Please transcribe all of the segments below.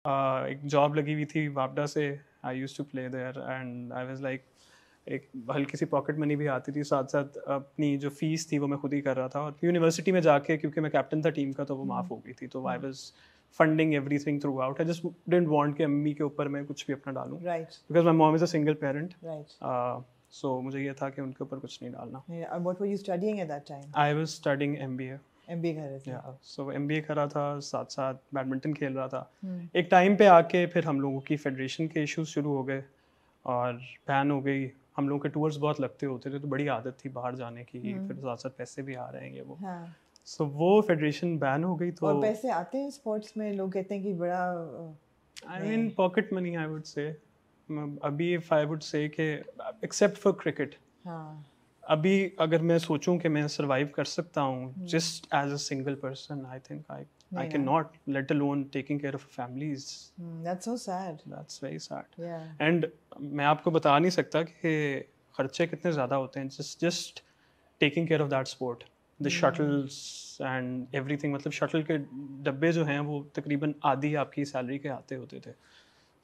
एक जॉब लगी हुई थी वापडा से, I used to play there and I was like, एक हल्की सी पॉकेट मनी भी आती थी, साथ साथ अपनी जो फीस थी वो मैं खुद ही कर रहा था, और यूनिवर्सिटी में जाके क्योंकि मैं कैप्टन था टीम का तो वो माफ़ हो गई थी, तो I was funding everything through out. I just didn't want कि अम्मी के ऊपर मैं कुछ भी अपना डालूं, Right. Because my mom is a single parent. Right. सो मुझे ये था कि उनके ऊपर कुछ नहीं डालना। Yeah. And what were you studying at that time? I was studying MBA। MBA कर रहे थे. या सो MBA कर रहा था, साथ साथ बैडमिंटन खेल रहा था। Hmm. एक टाइम पे आके फिर हम लोगों की फेडरेशन के इश्यूज शुरू हो गए और बैन हो गई। हम लोगों के टूर्स बहुत लगते होते थे, तो बड़ी आदत थी बाहर जाने की, फिर साथ साथ पैसे भी आ रहे हैं ये वो। हाँ. सो वो फेडरेशन बैन हो गई, तो और पैसे आते हैं स्पोर्ट्स में, लोग कहते हैं कि बड़ा I mean pocket money I would say. अभी इफ आई वुड से कि एक्सेप्ट फॉर क्रिकेट, हाँ. अभी अगर मैं सोचूं कि मैं सरवाइव कर सकता हूँ just as a single person, I think I can not, let alone taking care of families. That's so sad. That's very sad. Yeah. And मैं आपको बता नहीं सकता कि खर्चे कितने ज़्यादा होते हैं just taking care of that sport, the shuttles and everything. मतलब शटल के डब्बे जो हैं वो तकरीबन आधी आपकी सैलरी के आते होते थे,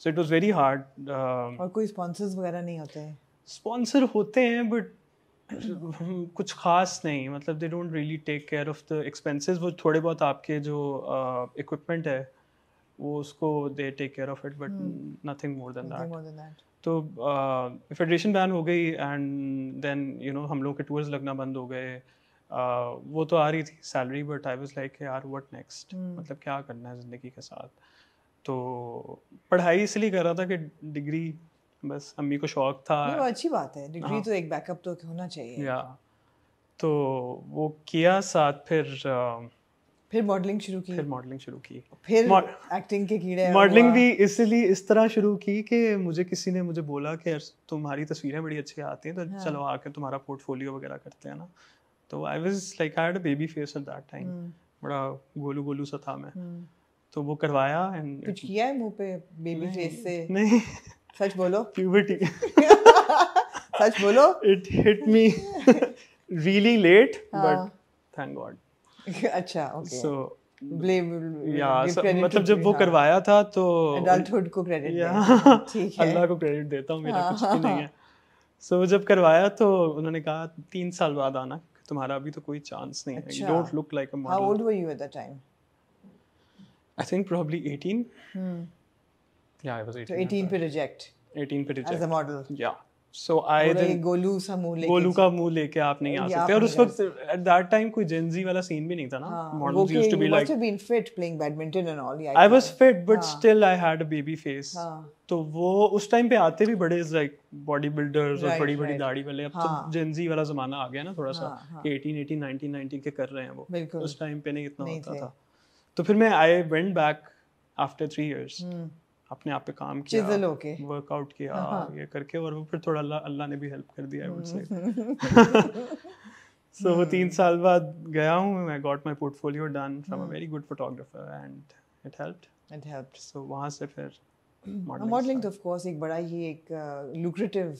so it was very hard. और कोई स्पॉन्सर्स वगैरह नहीं होते? स्पॉन्सर होते हैं बट कुछ खास नहीं, मतलब they don't really take care of the expenses. वो थोड़े बहुत आपके जो इक्विपमेंट है वो उसको they take care of it, but nothing more than Nothing that. more than that. तो फेडरेशन बैन हो गई एंड देन यू नो हम लोग के टूर्स लगना बंद हो गए। वो तो आ रही थी salary, but I was like यार व्हाट नेक्स्ट, मतलब क्या करना है ज़िंदगी के साथ। तो पढ़ाई इसलिए कर रहा था कि डिग्री, बस अम्मी को शौक था। नहीं, वो अच्छी बात है, डिग्री तो एक बैकअप तो होना चाहिए। या तो वो किया, साथ फिर मॉडलिंग शुरू की, फिर मॉडलिंग शुरू की। फिर एक्टिंग के कीड़े मॉडलिंग हुआ। भी इसलिए इस तरह शुरू की कि मुझे किसी ने मुझे बोला कि यार तुम्हारी तस्वीरें बड़ी अच्छी आती हैं, तो चलो आके तुम्हारा पोर्टफोलियो वगैरह करते हैं ना। तो आई was like I had a baby face at that time, बड़ा गोलू गोलू सा था मैं। तो वो करवाया एंड कुछ किया है मुंह पे बेबी फेस से? नहीं, सच बोलो। प्यूबर्टी सच बोलो। It hit me really late but thank god. अच्छा, ओके। सो ब्लेम या मतलब जब वो करवाया था तो एडल्टहुड को क्रेडिट या ठीक है, अल्लाह को क्रेडिट देता हूँ, मेरा कुछ भी नहीं है। सो जब करवाया तो उन्होंने कहा 3 साल बाद आना, तुम्हारा अभी तो कोई चांस नहीं है, you don't look like a model. How old were you eight that time? I think probably 18। या आई वाज 18। तो 18 पे रिजेक्ट 18 पे एज अ रिजेक्ट। मॉडल। या सो आई देन गोलू सा मुंह लेके, गोलू का मुंह लेके आप नहीं आ सकते। और उस वक्त एट दैट टाइम कोई जेनजी वाला सीन भी नहीं था ना। Models used to be like, you must have been fit playing badminton and all. I was fit but still I had a baby face. तो वो उस टाइम पे आते भी बड़े लाइक बॉडी बिल्डर्स और बड़ी बड़ी दाढ़ी वाले। अब तो जेनजी वाला जमाना आ गया ना थोड़ा सा, कि 18 19 19 के कर रहे हैं वो। उस टाइम पे नहीं इतना होता था। तो फिर मैं I went back after 3 years, अपने आप पे काम किया, वर्कआउट किया ये करके, और वो फिर थोड़ा अल्लाह ने भी हेल्प कर दिया आई वुड से। सो वो 3 साल बाद गया हूँ, I got my portfolio done from a very good photographer and it helped. So वहाँ से फिर मॉडलिंग तो ऑफ कोर्स एक बड़ा ही एक लुक्रेटिव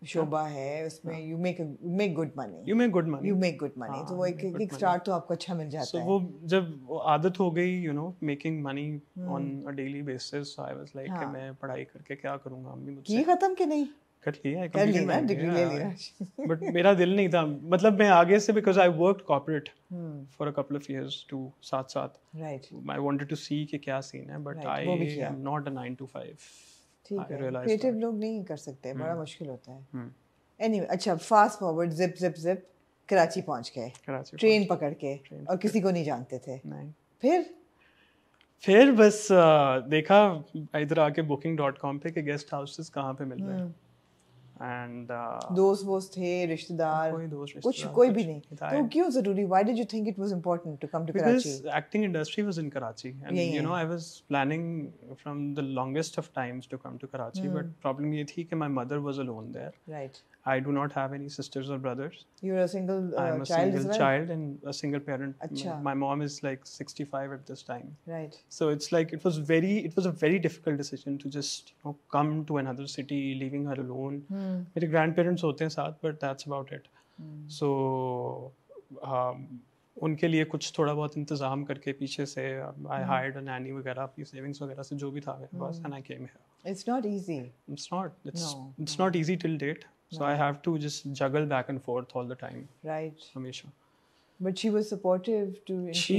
शोबा है, उसमें यू मेक गुड मनी। तो वो एक स्टार्ट तो आपको अच्छा मिल जाता है। वो जब वो आदत हो गई you know making money on a daily basis, I was like कि मैं पढ़ाई करके क्या करूंगा, अम्मी मुझसे की खत्म कि नहीं कर लिया, कर ली ना, डिग्री ले लिया। बट मेरा दिल नहीं था, मतलब मैं आगे से because I worked corporate for a couple of years too साथ right, I wanted to see कि क्या सीन है, but I am not a 9 to 5। ठीक है, क्रिएटिव लोग नहीं कर सकते, बड़ा मुश्किल होता है। एनीवे, अच्छा फास्ट फॉरवर्ड, जिप कराची पहुंच गए, ट्रेन पकड़ के, और किसी को नहीं जानते थे। नहीं, फिर बस देखा इधर आके booking.com पे कि गेस्ट हाउसेस कहाँ पे मिल रहे हैं, एंड दोस्त थे, रिश्तेदार, कोई भी नहीं। तो क्यों जरूरी, why did you think it was important to come to Karachi? Because acting industry was in Karachi and you know I was planning from the longest of times to come to Karachi, but problem ये थी कि my mother was alone there. Right, I do not have any sisters or brothers. You're a single I'm a child single child and a single parent. Achha. My mom is like 65 at this time. Right. So it's like it was a very difficult decision to just come to another city, leaving her alone. मेरे grandparents होते हैं साथ, but that's about it. So उनके लिए कुछ थोड़ा बहुत इंतजाम करके पीछे से आई हायर्ड अ नैनी वगैरह, अपनी सेविंग्स वगैरह से जो भी था मेरे पास, and I came here. It's not easy. It's not easy till date. So I have to just juggle back and forth all the time. Right. Hamisha. But she was supportive to. She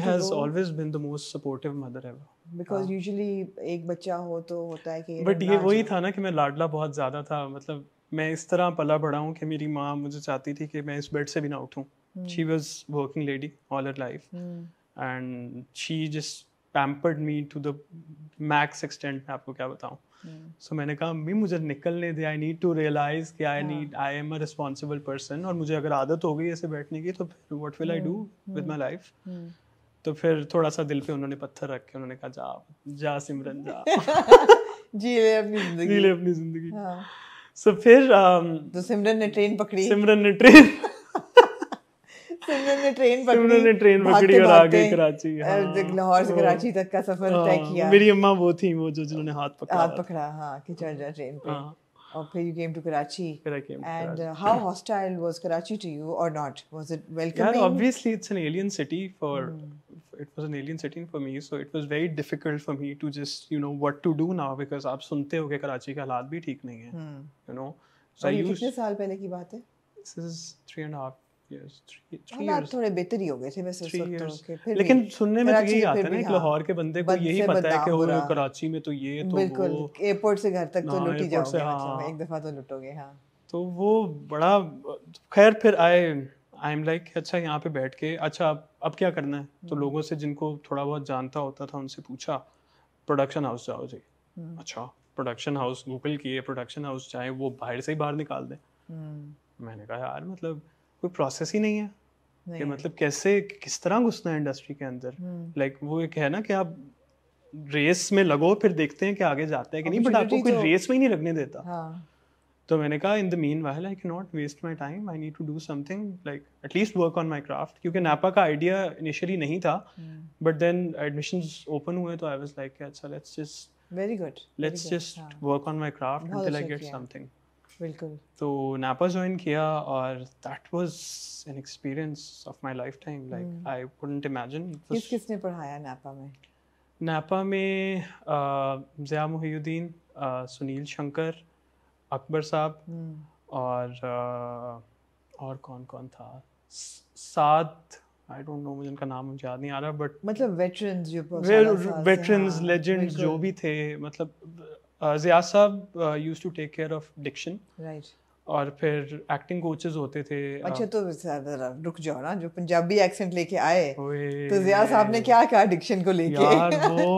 has always been the most supportive mother ever. Because usually एक बच्चा हो तो होता है कि. But ये वही था ना कि मैं लाडला बहुत ज़्यादा था, मतलब मैं इस तरह पला बड़ा हूँ कि मेरी माँ मुझे चाहती थी कि मैं इस बेड से भी ना उठूँ. She was working lady all her life, and she just pampered me to the max extent. मैं आपको क्या बताऊँ. So मैंने कहा अम्मी मुझे निकलने दे. I need to realize कि I am a responsible person, और मुझे अगर आदत हो गई ऐसे बैठने की तो फिर what will I do with my life? तो फिर थोड़ा सा दिल पे उन्होंने पत्थर रख के उन्होंने कहा जा सिमरन जा. जी ले अपनी जिंदगी. So फिर तो सिमरन ने ट्रेन पकड़ी. सिमरन ने ट्रेन पकड़ी और आ गई कराची. लाहौर से कराची तक का सफर तय किया. मेरी अम्मा वो थी वो जिन्होंने हाथ पकड़ा. हाँ कि चढ़ जा ट्रेन पे. और फिर you came to Karachi. And how hostile was Karachi to you or not? Was it welcoming? Yeah, obviously it's an alien city it was an alien city for me, so it was very difficult for me to just what to do now, because आप सुनते हो कि कराची के हालात भी ठीक नहीं है. So ये कितने साल पहले की बात है? This is 3.5 years. 3 years. थोड़े बेहतर ही हो गए थे वैसे उस वक्त. लेकिन सुनने में तो यही आता है ना, एक लाहौर के बंदे को यही पता है कि वो कराची में तो ये तो बिल्कुल एयरपोर्ट से घर तक तो लुटी जाओगे. मतलब एक दफा तो लुटोगे. हाँ तो वो बड़ा खैर फिर आई एम लाइक अच्छा यहाँ पे बैठ के अच्छा अब क्या करना है. तो लोगों से जिनको थोड़ा बहुत जानता होता था उनसे पूछा प्रोडक्शन हाउस जाओ जी. अच्छा प्रोडक्शन हाउस गूगल किए, प्रोडक्शन हाउस जाए वो बाहर से ही बाहर निकाल दें. मैंने कहा यार मतलब कोई प्रोसेस ही नहीं है कि मतलब कैसे किस तरह घुसना है इंडस्ट्री के अंदर. लाइक वो एक है ना कि आप रेस में लगो फिर देखते हैं कि आगे जाते हैं कि नहीं, बट आपको कोई रेस में ही नहीं लगने देता. तो मैंने कहा in the meanwhile I can not waste my time, I need to do something like at least work on my craft. क्योंकि नापा का आइडिया इनिशियली नहीं था, बट देन एडमिशंस ओपन हुए तो आई वाज लाइक अच्छा let's just work on my craft until I get something. बिल्कुल. तो नापा ज्वाइन किया और that was an experience of my life time. Like I couldn't imagine. किसने पढ़ाया नापा में? नापा में ज़िया मुहीउद्दीन, सुनील शंकर, अकबर साहब और कौन था, साथ आई डोंट नो, मुझे उनका नाम मुझे याद नहीं आ रहा, बट मतलब वेटरन्स लेजेंड्स जो भी थे. मतलब Zia sahab used to take care of diction. Right. और फिर एक्टिंग कोचेस होते थे. अच्छा तो रुक जाओ ना, जो पंजाबी एक्सेंट लेके आए तो ज़िया साहब ने क्या कहा डिक्शन को लेके? यार वो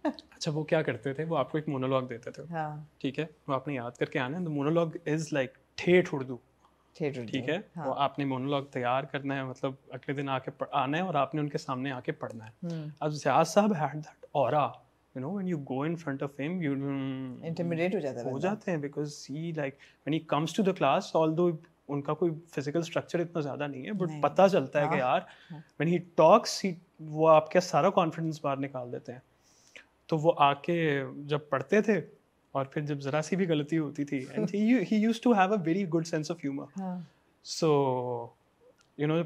अच्छा वो क्या करते थे, वो आपको एक मोनोलॉग देते थे. ठीक है, वो आपने याद करके आना है. द मोनोलॉग इज लाइक ठेठ उर्दू. ठीक है. वो आपने मोनोलॉग तैयार करना है, मतलब अगले दिन आके आना है और आपने उनके सामने आके पढ़ना है. अब ज़िया साहब had that aura, you know, when you go in front of him you intimidate हो जाते हैं because he like when he comes to the class, although उनका कोई physical structure इतना ज़्यादा नहीं है, but पता चलता है कि यार when he talks वो आपका सारा confidence बाहर निकाल देते हैं. तो वो आके जब पढ़ते थे और फिर जब ज़रा सी भी गलती होती थी and he used to have a very good sense of humor. So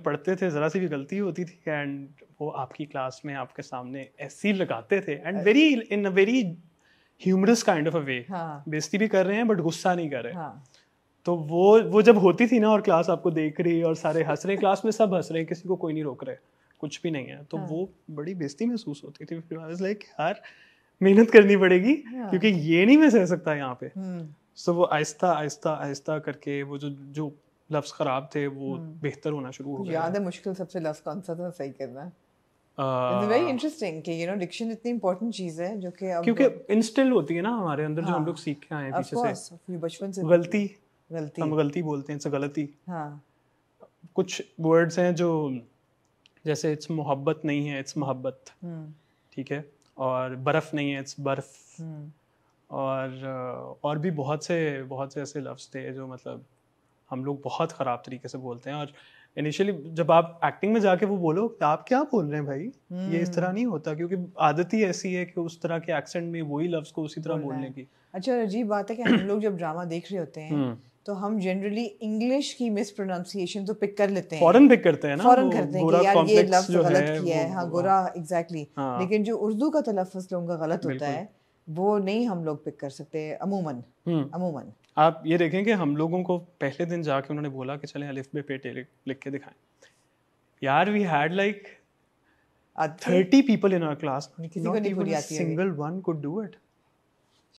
पढ़ते थे, ज़रा सी भी गलती होती थी एंड वो आपकी क्लास में आपके सामने ऐसी लगाते थे and very in a very humorous kind of a way. बेइज्जती भी कर रहे हैं बट गुस्सा नहीं कर रहे. तो वो जब होती थी ना और क्लास आपको देख रही और सारे हंस रहे, क्लास में सब हंस रहे हैं, किसी को कोई नहीं रोक रहे, कुछ भी नहीं है, तो वो बड़ी बेइज्जती महसूस होती थी. फिर आई वाज लाइक यार मेहनत करनी पड़ेगी क्योंकि ये नहीं मैं सह सकता यहाँ पे. सो वो आहिस्ता आहिस्ता आहिस्ता करके वो जो लफ्ज खराब थे वो बेहतर होना शुरू हो गया. याद है मुश्किल सबसे लफ्ज कौन सा था सही करना? It's very interesting कि डिक्शन इतनी इम्पोर्टेंट चीज है जो कि क्योंकि इंस्टिल होती है ना हमारे अंदर, जो हम लोग सीख के आए हैं पीछे से बचपन से. गलती हम गलती बोलते हैं, गलती. कुछ वर्ड्स हैं जो जैसे इट्स मोहब्बत नहीं है, इट्स मोहब्बत. ठीक है. और बर्फ नहीं है, इट्स बर्फ. और भी बहुत से ऐसे लफ्ज थे जो मतलब हम लोग बहुत ख़राब तरीके से बोलते हैं. और इनिशियली जब आप एक्टिंग में जाके वो बोलो आप क्या बोल रहे हैं भाई, ये इस तरह नहीं होता, क्योंकि आदत ही ऐसी है कि उस तरह के एक्सेंट में वही लफ्ज़ को उसी तरह बोलने की. अच्छा अजीब बात है कि हम लोग जब ड्रामा देख रहे होते हैं तो हम जनरली इंग्लिश की मिस प्रोनाउंसिएशन तो पिक कर लेते हैं, फौरन पिक करते हैं ना, फौरन करते हैं कि यार ये लफ्ज गलत किया है, हाँ गोरा, एग्जैक्टली। लेकिन जो उर्दू का तलफ़्फ़ुज़ लोगों का गलत होता है वो नहीं हम लोग पिक कर सकते अमूमन। आप ये देखें कि हम लोगों को पहले दिन जाके उन्होंने बोला कि चलें अलिफ बे पे टे लिख के दिखाएं, यार we had like 30 people in our class, किसी को नहीं पूरी आती है, single one could do it.